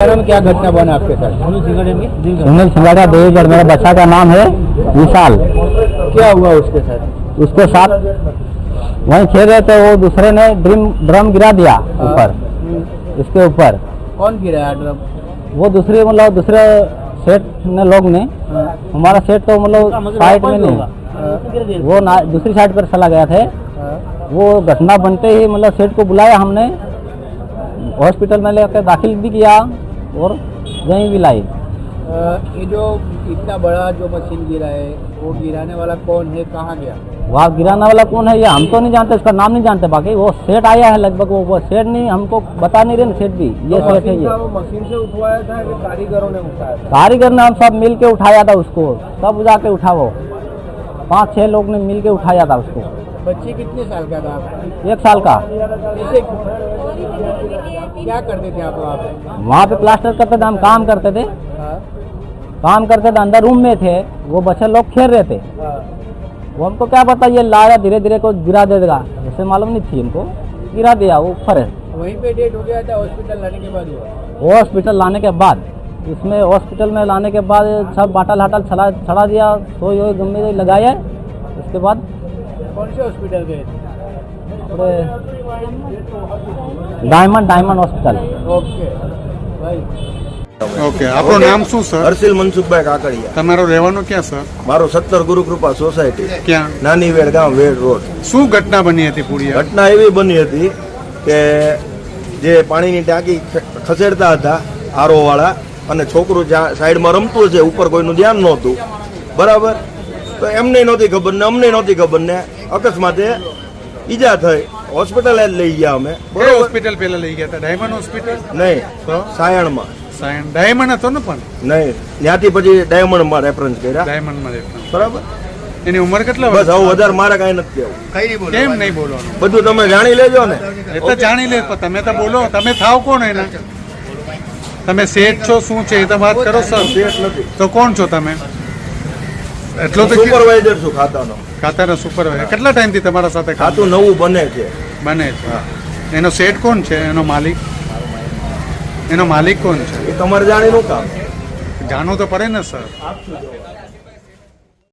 सिंगाड़ा में क्या घटना बना आपके साथ? सुनील सिंगाड़ा देवीगढ़, मेरा बच्चा का नाम है विशाल। क्या हुआ उसके साथ? उसके साथ वहीं खेल रहे थे, वो दूसरे ने ड्रम गिरा दिया ऊपर, इसके ऊपर। कौन गिराया ड्रम? वो दूसरे मतलब दूसरे सेट ने लोग ने, हमारा सेट तो मतलब साइड में नहीं, वो दूसरी साइड पर चला गया थे। वो घटना बनते ही मतलब सेट को बुलाया हमने, हॉस्पिटल में लेकर दाखिल भी किया और यहीं भी लाई। ये जो इतना बड़ा जो मशीन गिरा है, वो गिराने वाला कौन है, कहाँ गया? वहाँ गिराने वाला कौन है ये हम तो नहीं जानते, उसका नाम नहीं जानते। बाकी वो सेट आया है लगभग, वो सेट नहीं हमको बता नहीं रहे सेट भी, ये सेट है ये। वो मशीन से उठवाया था कि कारीगरों ने उठाया था? कारीगर ने हम सब मिल के उठाया था उसको, सब जाके उठा, वो 5-6 लोग ने मिल के उठाया था उसको। बच्चे कितने साल का था? 1 साल का। इसे क्या करते थे आप वहाँ पे? वहाँ पे प्लास्टर करते थे, हम काम करते थे। काम करते थे, अंदर रूम में थे, वो बच्चे लोग खेल रहे थे। वो हमको क्या पता ये लाया धीरे धीरे को गिरा देगा, जैसे मालूम नहीं थी हमको, गिरा दिया, वो ऊपर है। वहीं पे डेट हो गया था? हॉस्पिटल लाने के बाद हुआ? हॉस्पिटल लाने के बाद, उसमें हॉस्पिटल में लाने के बाद सब बाटल हाटल छड़ा दिया, सोई वोई गम्मे लगाया। उसके बाद कौन से हॉस्पिटल गए थे? Diamond hospital. ओके भाई। ઓકે, આપણું નામ શું સર? હર્ષિલ મનસુખભાઈ કાકડિયા. તમારો રહેવાનું ક્યાં સર? મારો 17 ગુરુકૃપા સોસાયટી, ક્યાં? નાની વેડ ગામ, વેડ રોડ. શું ઘટના બની હતી પૂરી? ઘટના એવી બની હતી કે જે પાણીની ટાંકી ખસેડતા હતા આરો વાળા, અને છોકરું જ્યાં સાઈડમાં રમતું છે, ઉપર કોઈનું ધ્યાન નહોતું, બરાબર? તો એમને નહોતી ખબર ને અમને નહોતી ખબર ને અકસ્માતે ઈજા થઈ. હોસ્પિટલ જ લઈ ગયા અમે. કઈ હોસ્પિટલ પહેલા લઈ ગયા હતા? Diamond hospital? નહીં, તો સાયણમાં. ડાયમંડ હતો ને? પણ નહીં, ત્યાંથી પછી ડાયમંડમાં રેફરન્સ કર્યા, ડાયમંડમાં રહેતા. બરાબર? એની ઉંમર કેટલા બસ વર્ષ? હવે વધારે મારે કાંઈ નથી કહેવું. કેમ નહીં બોલવાનું? બધું તમે જાણી લેજો ને. એ તો જાણી લે, પણ તમે તો બોલો. તમે થાવ કોણ એના? તમે શેઠ છો શું છે એ તો વાત કરો સર. શેઠ નથી, તો કોણ છો તમે? એટલો તો સુપરવાઇઝર છું ખાતાનો. ખાતાના સુપરવાઇઝર. કેટલા ટાઈમથી તમારા સાથે ખાતું નવું બને છે. બને છે? એનો શેઠ કોણ છે? એનો માલિક? એનો માલિક કોણ છે? એ તમારે જાણીનું કામ. જાણવું તો પડે ને સર.